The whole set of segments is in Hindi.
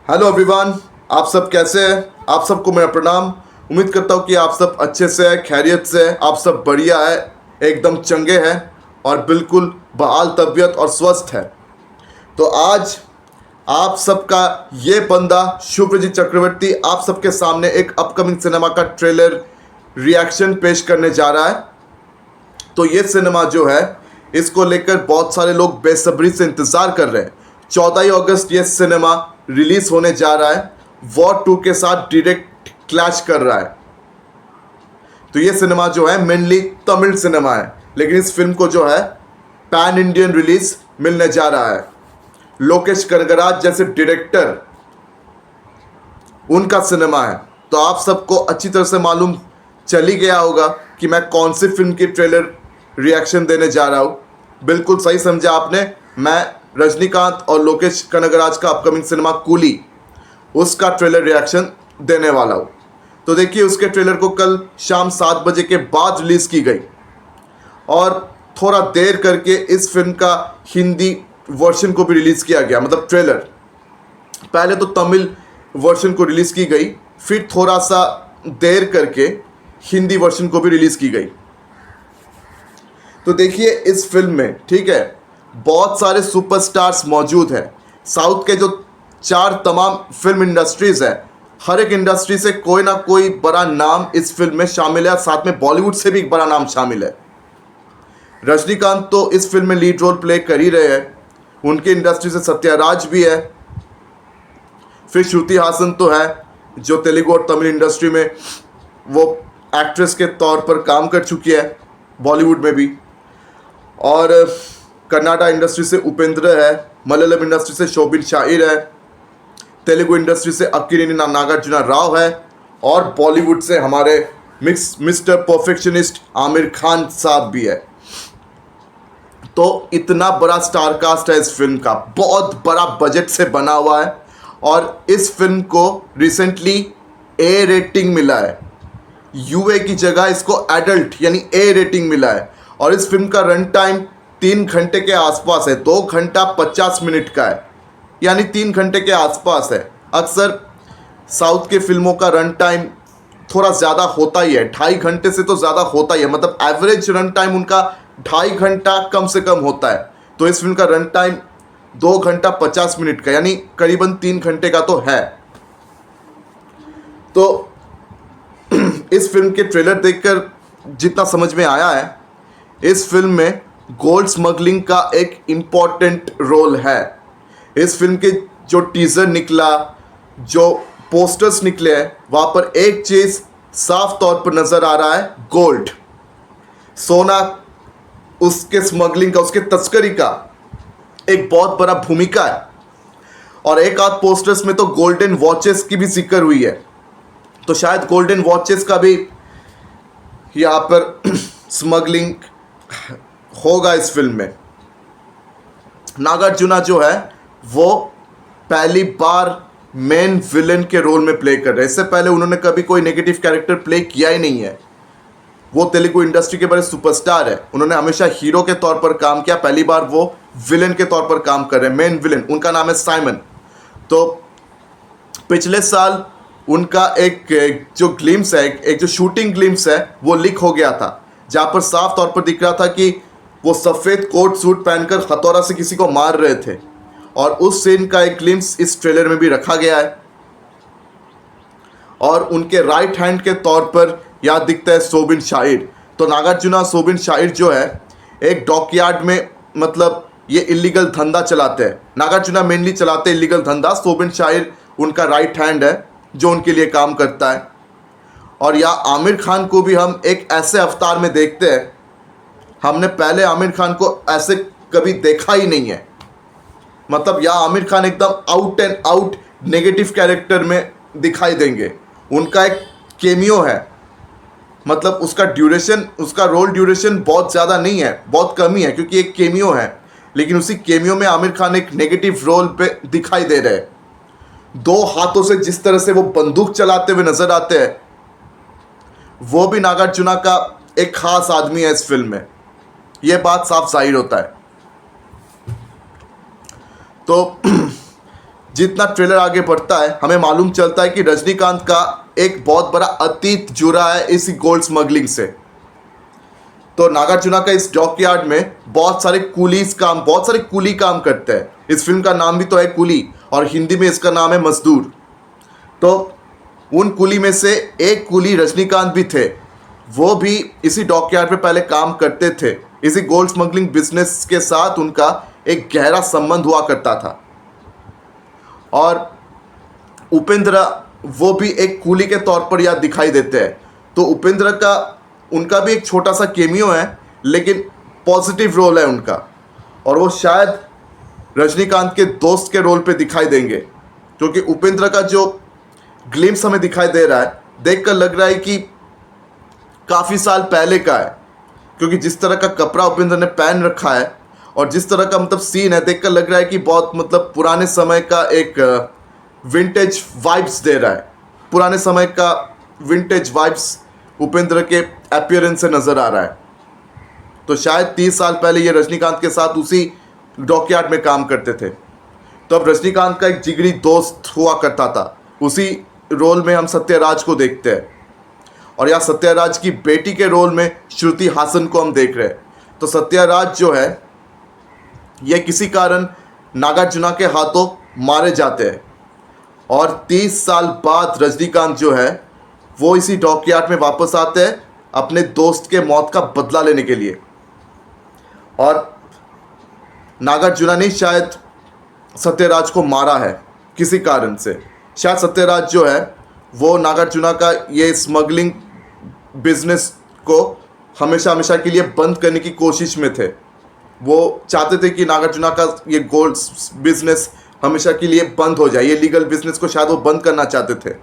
Hello everyone. आप सब कैसे हैं? आप सबको मेरा प्रणाम। उम्मीद करता हूँ कि आप सब अच्छे से हैं, खैरियत से हैं, आप सब बढ़िया है, एकदम चंगे हैं और बिल्कुल बहाल तबीयत और स्वस्थ है। तो आज आप सबका ये बंदा शुभ्रजीत चक्रवर्ती आप सबके सामने एक अपकमिंग सिनेमा का ट्रेलर रिएक्शन पेश करने जा रहा है। तो ये सिनेमा जो है, इसको लेकर बहुत सारे लोग बेसब्री से इंतज़ार कर रहे हैं। 14 अगस्त ये सिनेमा रिलीज़ होने जा रहा है, वॉर 2 के साथ डायरेक्ट क्लैश कर रहा है। तो ये सिनेमा जो है मेनली तमिल सिनेमा है, लेकिन इस फिल्म को जो है पैन इंडियन रिलीज मिलने जा रहा है। लोकेश कनगराज जैसे डायरेक्टर, उनका सिनेमा है। तो आप सबको अच्छी तरह से मालूम चल ही गया होगा कि मैं कौन सी फिल्म की ट्रेलर रिएक्शन देने जा रहा हूँ। बिल्कुल सही समझा आपने, मैं रजनीकांत और लोकेश कनगराज का अपकमिंग सिनेमा कूली, उसका ट्रेलर रिएक्शन देने वाला हूँ। तो देखिए, उसके ट्रेलर को कल शाम 7 बजे के बाद रिलीज़ की गई और थोड़ा देर करके इस फिल्म का हिंदी वर्जन को भी रिलीज़ किया गया। मतलब ट्रेलर पहले तो तमिल वर्जन को रिलीज़ की गई, फिर थोड़ा सा देर करके हिंदी वर्जन को भी रिलीज़ की गई। तो देखिए, इस फिल्म में ठीक है बहुत सारे सुपरस्टार्स मौजूद हैं। साउथ के जो 4 तमाम फिल्म इंडस्ट्रीज़ है, हर एक इंडस्ट्री से कोई ना कोई बड़ा नाम इस फिल्म में शामिल है। साथ में बॉलीवुड से भी एक बड़ा नाम शामिल है। रजनीकांत तो इस फिल्म में लीड रोल प्ले कर ही रहे हैं, उनकी इंडस्ट्री से सत्याराज भी है, फिर श्रुति हासन तो है जो तेलुगु और तमिल इंडस्ट्री में वो एक्ट्रेस के तौर पर काम कर चुकी है, बॉलीवुड में भी। और कन्नाडा इंडस्ट्री से उपेंद्र है, मलयालम इंडस्ट्री से शोभिन शाहिर है, तेलुगु इंडस्ट्री से अक्किनेनी नागार्जुन राव है और बॉलीवुड से हमारे मिस्टर परफेक्शनिस्ट आमिर खान साहब भी है। तो इतना बड़ा स्टार कास्ट है इस फिल्म का, बहुत बड़ा बजट से बना हुआ है और इस फिल्म को रिसेंटली ए रेटिंग मिला है। यूए की जगह इसको एडल्ट यानी ए रेटिंग मिला है और इस फिल्म का रन टाइम 3 घंटे के आसपास है। 2 घंटा 50 मिनट का है, यानी 3 घंटे के आसपास है। अक्सर साउथ के फिल्मों का रन टाइम थोड़ा ज़्यादा होता ही है, 2.5 घंटे से तो ज़्यादा होता ही है। मतलब एवरेज रन टाइम उनका 2.5 घंटा कम से कम होता है। तो इस फिल्म का रन टाइम 2 घंटा 50 मिनट का, यानी करीबन 3 घंटे का तो है। तो इस फिल्म के ट्रेलर देखकर जितना समझ में आया है, इस फिल्म में गोल्ड स्मगलिंग का एक इम्पॉर्टेंट रोल है। इस फिल्म के जो टीज़र निकला, जो पोस्टर्स निकले हैं, वहाँ पर एक चीज़ साफ तौर पर नज़र आ रहा है, गोल्ड, सोना, उसके स्मगलिंग का, उसके तस्करी का एक बहुत बड़ा भूमिका है। और एक आध पोस्टर्स में तो गोल्डन वॉचेस की भी जिक्र हुई है। तो शायद गोल्डन वॉचेस का भी यहाँ पर स्मगलिंग होगा इस फिल्म में। नागार्जुना जो है वो पहली बार मेन विलेन के रोल में प्ले कर रहे हैं। इससे पहले उन्होंने कभी कोई नेगेटिव कैरेक्टर प्ले किया ही नहीं है। वो तेलुगु इंडस्ट्री के बड़े सुपरस्टार है, उन्होंने हमेशा हीरो के तौर पर काम किया, पहली बार वो विलेन के तौर पर काम कर रहे हैं। मेन विलेन उनका नाम है साइमन। तो पिछले साल उनका एक जो ग्लिम्स है, एक जो शूटिंग ग्लिम्स है, वो लीक हो गया था, जहाँ पर साफ तौर पर दिख रहा था कि वो सफ़ेद कोट सूट पहनकर हथौड़ा से किसी को मार रहे थे। और उस सीन का एक ग्लिम्स इस ट्रेलर में भी रखा गया है। और उनके राइट हैंड के तौर पर यहाँ दिखता है शोभिन शाहिर। तो नागार्जुना शोभिन शाहिर जो है एक डॉकयार्ड में, मतलब ये इलीगल धंधा चलाते हैं। नागार्जुना मेनली चलाते हैं इलीगल धंधा, शोभिन शाहिर उनका राइट हैंड है जो उनके लिए काम करता है। और यहाँ आमिर खान को भी हम एक ऐसे अवतार में देखते हैं, हमने पहले आमिर खान को ऐसे कभी देखा ही नहीं है। मतलब यहाँ आमिर खान एकदम out and out negative character में दिखाई देंगे। उनका एक केमियो है, मतलब उसका ड्यूरेशन, उसका रोल ड्यूरेशन बहुत ज़्यादा नहीं है, बहुत कम ही है, क्योंकि एक केमियो है। लेकिन उसी केमियो में आमिर खान एक नेगेटिव रोल पे दिखाई दे रहे हैं। 2 हाथों से जिस तरह से वो बंदूक चलाते हुए नजर आते हैं, वो भी नागार्जुना का एक खास आदमी है इस फिल्म में, ये बात साफ जाहिर होता है। तो जितना ट्रेलर आगे बढ़ता है हमें मालूम चलता है कि रजनीकांत का एक बहुत बड़ा अतीत जुड़ा है इसी गोल्ड स्मगलिंग से। तो नागार्जुना का इस डॉकयार्ड में बहुत सारे कूली काम करते हैं। इस फिल्म का नाम भी तो है कूली और हिंदी में इसका नाम है मजदूर। तो उन कूली में से एक कूली रजनीकांत भी थे। वो भी इसी डॉकयार्ड पे पहले काम करते थे। इसी गोल्ड स्मगलिंग बिजनेस के साथ उनका एक गहरा संबंध हुआ करता था। और उपेंद्र वो भी एक कूली के तौर पर यहाँ दिखाई देते हैं। तो उपेंद्र का उनका भी एक छोटा सा केमियो है, लेकिन पॉजिटिव रोल है उनका, और वो शायद रजनीकांत के दोस्त के रोल पे दिखाई देंगे, क्योंकि उपेंद्र का जो ग्लिम्स हमें दिखाई दे रहा है देखकर लग रहा है कि काफ़ी साल पहले का है, क्योंकि जिस तरह का कपड़ा उपेंद्र ने पहन रखा है और जिस तरह का मतलब सीन है देखकर लग रहा है कि बहुत मतलब पुराने समय का एक विंटेज वाइब्स दे रहा है। पुराने समय का विंटेज वाइब्स उपेंद्र के अपीयरेंस से नज़र आ रहा है। तो शायद 30 साल पहले ये रजनीकांत के साथ उसी डॉकयार्ड में काम करते थे। तो अब रजनीकांत का एक जिगरी दोस्त हुआ करता था। उसी रोल में हम सत्यराज को देखते हैं, और यहाँ सत्यराज की बेटी के रोल में श्रुति हासन को हम देख रहे हैं। तो सत्यराज जो है ये किसी कारण नागार्जुना के हाथों मारे जाते हैं, और 30 साल बाद रजनीकांत जो है वो इसी डॉकयार्ड में वापस आते हैं अपने दोस्त के मौत का बदला लेने के लिए। और नागार्जुना ने शायद सत्यराज को मारा है किसी कारण से। शायद सत्यराज जो है वो नागार्जुना का ये स्मगलिंग बिजनेस को हमेशा हमेशा के लिए बंद करने की कोशिश में थे। वो चाहते थे कि नागार्जुना का ये गोल्ड बिजनेस हमेशा के लिए बंद हो जाए। ये लीगल बिजनेस को शायद वो बंद करना चाहते थे,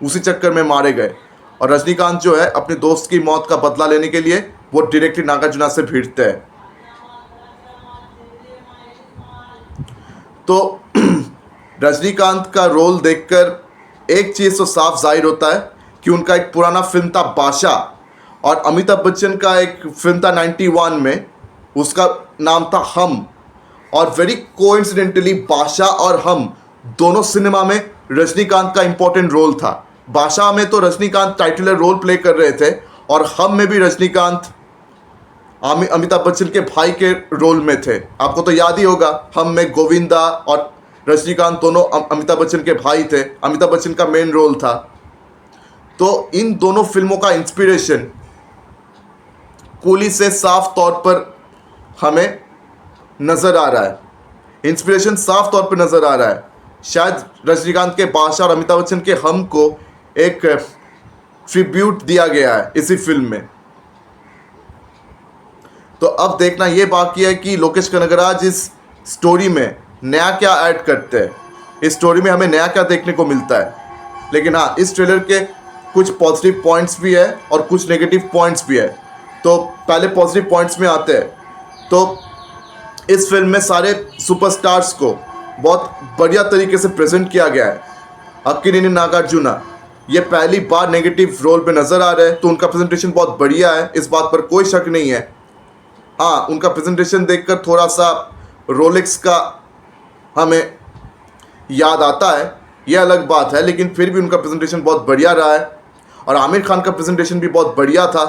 उसी चक्कर में मारे गए। और रजनीकांत जो है अपने दोस्त की मौत का बदला लेने के लिए वो डायरेक्टली नागार्जुना से भिड़ते हैं। तो रजनीकांत का रोल देखकर एक चीज़ तो साफ जाहिर होता है कि उनका एक पुराना फिल्म था बादशाह, और अमिताभ बच्चन का एक फिल्म था 91 में, उसका नाम था हम। और वेरी कोइंसिडेंटली बादशाह और हम दोनों सिनेमा में रजनीकांत का इंपॉर्टेंट रोल था। बादशाह में तो रजनीकांत टाइटलर रोल प्ले कर रहे थे, और हम में भी रजनीकांत अमिताभ बच्चन के भाई के रोल में थे। आपको तो याद ही होगा, हम में गोविंदा और रजनीकांत दोनों अमिताभ बच्चन के भाई थे। अमिताभ बच्चन का मेन रोल था। तो इन दोनों फिल्मों का इंस्पिरेशन कूली से साफ तौर पर हमें नज़र आ रहा है। इंस्पिरेशन साफ तौर पर नज़र आ रहा है। शायद रजनीकांत के बादशाह और अमिताभ बच्चन के हम को एक ट्रिब्यूट दिया गया है इसी फिल्म में। तो अब देखना ये बाकी है कि लोकेश कनगराज इस स्टोरी में नया क्या ऐड करते हैं, इस स्टोरी में हमें नया क्या देखने को मिलता है। लेकिन हाँ, इस ट्रेलर के कुछ पॉजिटिव पॉइंट्स भी है और कुछ नेगेटिव पॉइंट्स भी है। तो पहले पॉजिटिव पॉइंट्स में आते हैं। तो इस फिल्म में सारे सुपरस्टार्स को बहुत बढ़िया तरीके से प्रेजेंट किया गया है। अक्किनेनी नागार्जुना ये पहली बार नेगेटिव रोल पे नज़र आ रहे हैं, तो उनका प्रेजेंटेशन बहुत बढ़िया है, इस बात पर कोई शक नहीं है। हाँ, उनका प्रेजेंटेशन देखकर थोड़ा सा रोलेक्स का हमें याद आता है, ये अलग बात है, लेकिन फिर भी उनका प्रेजेंटेशन बहुत बढ़िया रहा है। और आमिर खान का प्रेजेंटेशन भी बहुत बढ़िया था,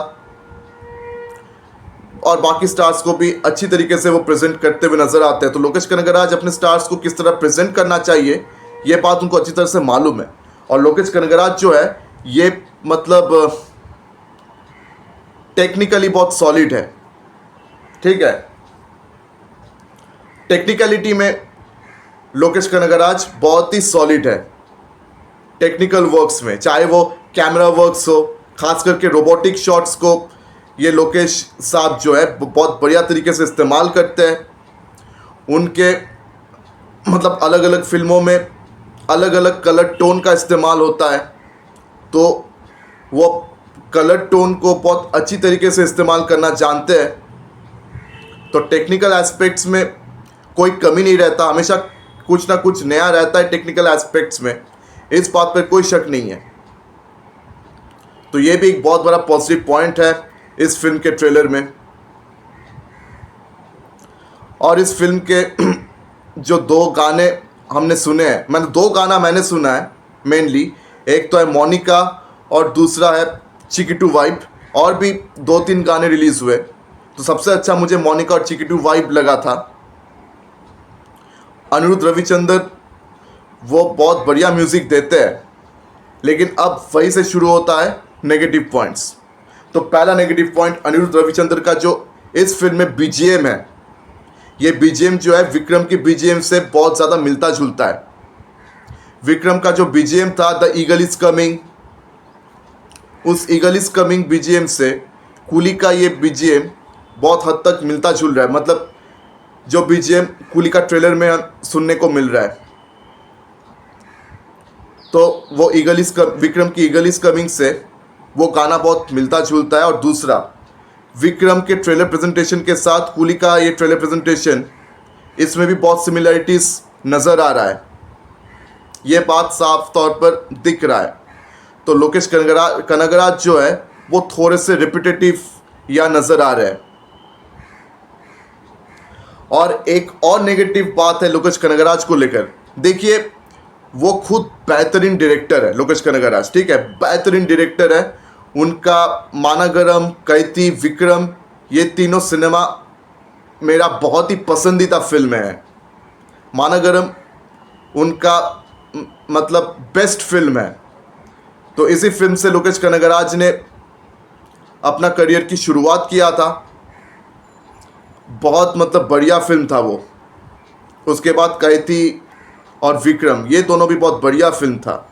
और बाकी स्टार्स को भी अच्छी तरीके से वो प्रेजेंट करते हुए नजर आते हैं। तो लोकेश कनगराज अपने स्टार्स को किस तरह प्रेजेंट करना चाहिए ये बात उनको अच्छी तरह से मालूम है। और लोकेश कनगराज जो है ये मतलब टेक्निकली बहुत सॉलिड है, ठीक है। टेक्निकलिटी में लोकेश कनगराज बहुत ही सॉलिड है टेक्निकल वर्क्स में, चाहे वो कैमरा वर्क्स हो, खास करके रोबोटिक शॉट्स को ये लोकेश साहब जो है बहुत बढ़िया तरीके से इस्तेमाल करते हैं। उनके मतलब अलग अलग फिल्मों में अलग अलग कलर टोन का इस्तेमाल होता है, तो वो कलर टोन को बहुत अच्छी तरीके से इस्तेमाल करना जानते हैं। तो टेक्निकल एस्पेक्ट्स में कोई कमी नहीं रहता, हमेशा कुछ ना कुछ नया रहता है टेक्निकल एस्पेक्ट्स में, इस बात पर कोई शक नहीं है। तो ये भी एक बहुत बड़ा पॉजिटिव पॉइंट है इस फिल्म के ट्रेलर में। और इस फिल्म के जो दो गाने हमने सुने हैं, मैंने 2 गाना मैंने सुना है मेनली। एक तो है मोनिका और दूसरा है चिकिटू वाइब, और भी 2-3 गाने रिलीज़ हुए। तो सबसे अच्छा मुझे मोनिका और चिकिटू वाइब लगा था। अनिरुद्ध रविचंद्रन वो बहुत बढ़िया म्यूज़िक देते हैं, लेकिन अब वहीं से शुरू होता है नेगेटिव पॉइंट्स। तो पहला नेगेटिव पॉइंट अनिरुद्ध रविचंद्रन का जो इस फिल्म में बीजीएम है, ये बीजीएम जो है विक्रम की बीजीएम से बहुत ज़्यादा मिलता जुलता है। विक्रम का जो बीजीएम था द ईगल इज कमिंग, उस ईगल इज कमिंग बीजीएम से कूली का ये बीजीएम बहुत हद तक मिलता जुल रहा है। मतलब जो बीजीएम कूली का ट्रेलर में सुनने को मिल रहा है, तो वो विक्रम की ईगल इज कमिंग से वो गाना बहुत मिलता जुलता है। और दूसरा, विक्रम के ट्रेलर प्रेजेंटेशन के साथ कूली का ये ट्रेलर प्रेजेंटेशन, इसमें भी बहुत सिमिलरिटीज़ नज़र आ रहा है। ये बात साफ तौर पर दिख रहा है। तो लोकेश कनगराज जो है वो थोड़े से रिपीटेटिव या नज़र आ रहे हैं। और एक और नेगेटिव बात है लोकेश कनगराज को लेकर। देखिए, वो खुद बेहतरीन डायरेक्टर है लोकेश कनगराज, ठीक है, बेहतरीन डायरेक्टर है। उनका मानागरम, कैती, विक्रम, ये तीनों सिनेमा मेरा बहुत ही पसंदीदा फिल्म है। मानागरम उनका मतलब बेस्ट फिल्म है। तो इसी फिल्म से लोकेश कनगराज ने अपना करियर की शुरुआत किया था। बहुत मतलब बढ़िया फिल्म था वो। उसके बाद कैथी और विक्रम, ये दोनों भी बहुत बढ़िया फिल्म था।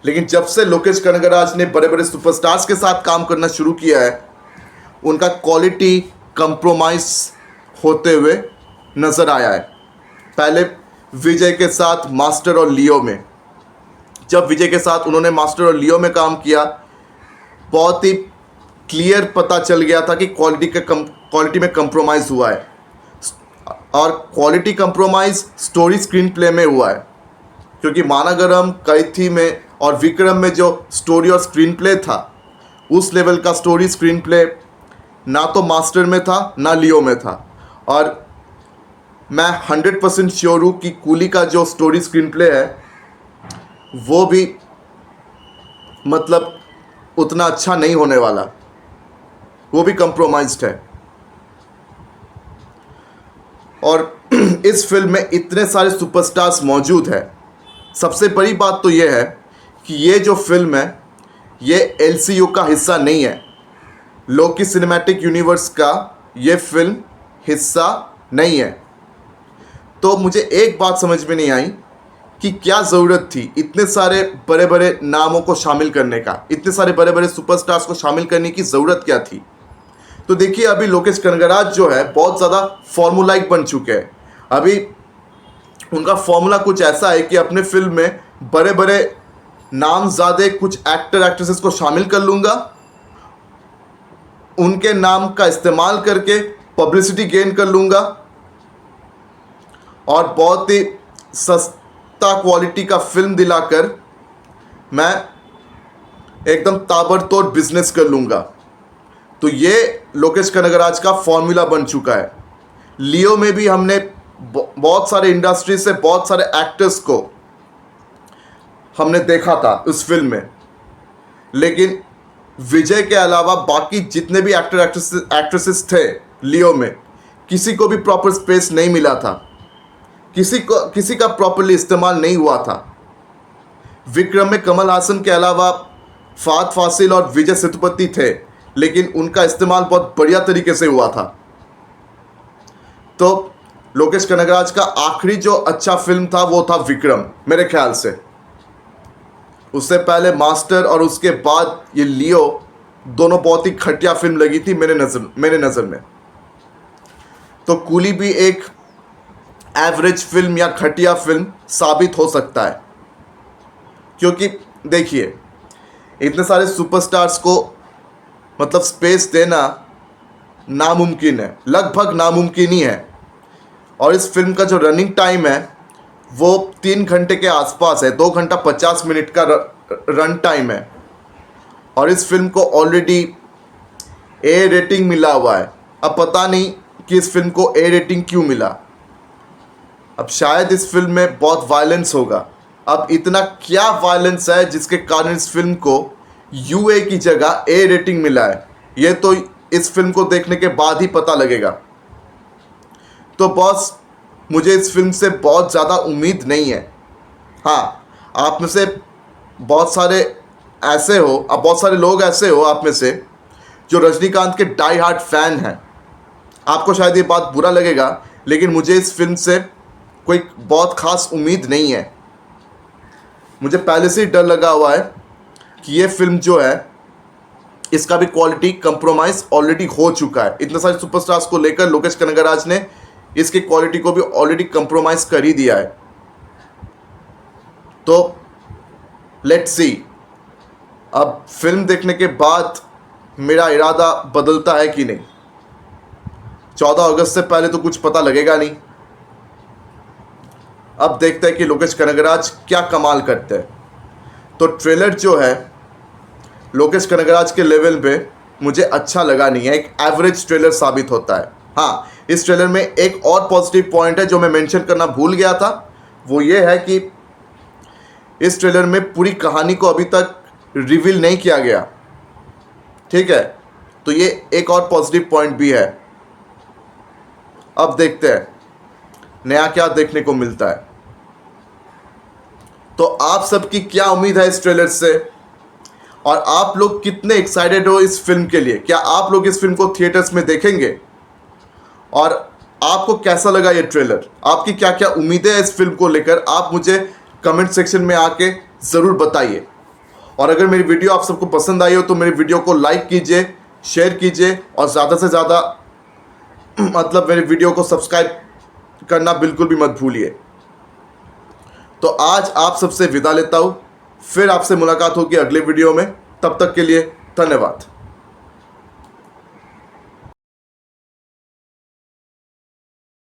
लेकिन जब से लोकेश कनगराज ने बड़े बड़े सुपरस्टार्स के साथ काम करना शुरू किया है, उनका क्वालिटी कंप्रोमाइज होते हुए नज़र आया है। पहले विजय के साथ मास्टर और लियो में, जब विजय के साथ उन्होंने मास्टर और लियो में काम किया, बहुत ही क्लियर पता चल गया था कि क्वालिटी में कंप्रोमाइज़ हुआ है। और quality compromise story screen play में हुआ है, क्योंकि मानागरम, कैथी में और विक्रम में जो स्टोरी और स्क्रीन प्ले था, उस लेवल का स्टोरी स्क्रीन प्ले ना तो मास्टर में था ना लियो में था। और मैं 100% श्योर हूँ कि कूली का जो स्टोरी स्क्रीन प्ले है वो भी मतलब उतना अच्छा नहीं होने वाला, वो भी कंप्रोमाइज्ड है। और इस फिल्म में इतने सारे सुपरस्टार्स मौजूद हैं। सबसे बड़ी बात तो ये है कि ये जो फिल्म है ये एलसीयू का हिस्सा नहीं है, लोकी सिनेमैटिक यूनिवर्स का ये फिल्म हिस्सा नहीं है। तो मुझे एक बात समझ में नहीं आई कि क्या ज़रूरत थी इतने सारे बड़े बड़े नामों को शामिल करने का, इतने सारे बड़े बड़े सुपरस्टार्स को शामिल करने की ज़रूरत क्या थी। तो देखिए, अभी लोकेश कनगराज जो है बहुत ज़्यादा फॉर्मूलाइक बन चुके हैं। अभी उनका फॉर्मूला कुछ ऐसा है कि अपने फिल्म में बड़े बड़े नाम ज़्यादा कुछ एक्टर एक्ट्रेसेस को शामिल कर लूँगा, उनके नाम का इस्तेमाल करके पब्लिसिटी गेन कर लूँगा और बहुत ही सस्ता क्वालिटी का फिल्म दिलाकर मैं एकदम ताबड़तोड़ बिजनेस कर लूँगा। तो ये लोकेश कनगराज का फॉर्मूला बन चुका है। लियो में भी हमने बहुत सारे इंडस्ट्री से बहुत सारे एक्टर्स को हमने देखा था उस फिल्म में, लेकिन विजय के अलावा बाकी जितने भी एक्टर एक्ट्रेसेस थे लियो में, किसी को भी प्रॉपर स्पेस नहीं मिला था, किसी का प्रॉपरली इस्तेमाल नहीं हुआ था। विक्रम में कमल हासन के अलावा फहद फासिल और विजय सेतुपति थे, लेकिन उनका इस्तेमाल बहुत बढ़िया तरीके से हुआ था। तो लोकेश कनगराज का आखिरी जो अच्छा फिल्म था वो था विक्रम, मेरे ख्याल से। उससे पहले मास्टर और उसके बाद ये लियो, दोनों बहुत ही घटिया फिल्म लगी थी मेरे नज़र में। तो कूली भी एक एवरेज फिल्म या घटिया फिल्म साबित हो सकता है, क्योंकि देखिए इतने सारे सुपरस्टार्स को मतलब स्पेस देना नामुमकिन है, लगभग नामुमकिन ही है। और इस फिल्म का जो रनिंग टाइम है वो 3 घंटे के आसपास है, 2 घंटा 50 मिनट का रन टाइम है। और इस फिल्म को ऑलरेडी ए रेटिंग मिला हुआ है। अब पता नहीं कि इस फिल्म को ए रेटिंग क्यों मिला। अब शायद इस फिल्म में बहुत वायलेंस होगा। अब इतना क्या वायलेंस है जिसके कारण इस फिल्म को यूए की जगह ए रेटिंग मिला है, ये तो इस फिल्म को देखने के बाद ही पता लगेगा। तो बॉस, मुझे इस फिल्म से बहुत ज़्यादा उम्मीद नहीं है। हाँ, आप में से बहुत सारे ऐसे हो, अब बहुत सारे लोग ऐसे हो आप में से जो रजनीकांत के डाई हार्ट फैन हैं। आपको शायद ये बात बुरा लगेगा, लेकिन मुझे इस फिल्म से कोई बहुत ख़ास उम्मीद नहीं है। मुझे पहले से ही डर लगा हुआ है कि ये फिल्म जो है इसका भी क्वालिटी कंप्रोमाइज़ ऑलरेडी हो चुका है। इतने सारे सुपरस्टार्स को लेकर लोकेश कनगराज ने इसकी क्वालिटी को भी ऑलरेडी कंप्रोमाइज़ कर ही दिया है। तो लेट्स सी, अब फिल्म देखने के बाद मेरा इरादा बदलता है कि नहीं। 14 अगस्त से पहले तो कुछ पता लगेगा नहीं। अब देखते हैं कि लोकेश कनगराज क्या कमाल करते हैं। तो ट्रेलर जो है लोकेश कनगराज के लेवल पे मुझे अच्छा लगा नहीं है, एक एवरेज ट्रेलर साबित होता है। हाँ, इस ट्रेलर में एक और पॉजिटिव पॉइंट है जो मैं मेंशन करना भूल गया था, वो ये है कि इस ट्रेलर में पूरी कहानी को अभी तक रिवील नहीं किया गया। ठीक है, तो ये एक और पॉजिटिव पॉइंट भी है। अब देखते हैं नया क्या देखने को मिलता है। तो आप सबकी क्या उम्मीद है इस ट्रेलर से, और आप लोग कितने एक्साइटेड हो इस फिल्म के लिए? क्या आप लोग इस फिल्म को थिएटर्स में देखेंगे? और आपको कैसा लगा ये ट्रेलर? आपकी क्या क्या उम्मीदें हैं इस फिल्म को लेकर? आप मुझे कमेंट सेक्शन में आके ज़रूर बताइए। और अगर मेरी वीडियो आप सबको पसंद आई हो तो मेरी वीडियो को लाइक कीजिए, शेयर कीजिए, और ज़्यादा से ज़्यादा मतलब मेरे वीडियो को सब्सक्राइब करना बिल्कुल भी मत भूलिए। तो आज आप सबसे विदा लेता हूँ, फिर आपसे मुलाकात होगी अगले वीडियो में। तब तक के लिए धन्यवाद।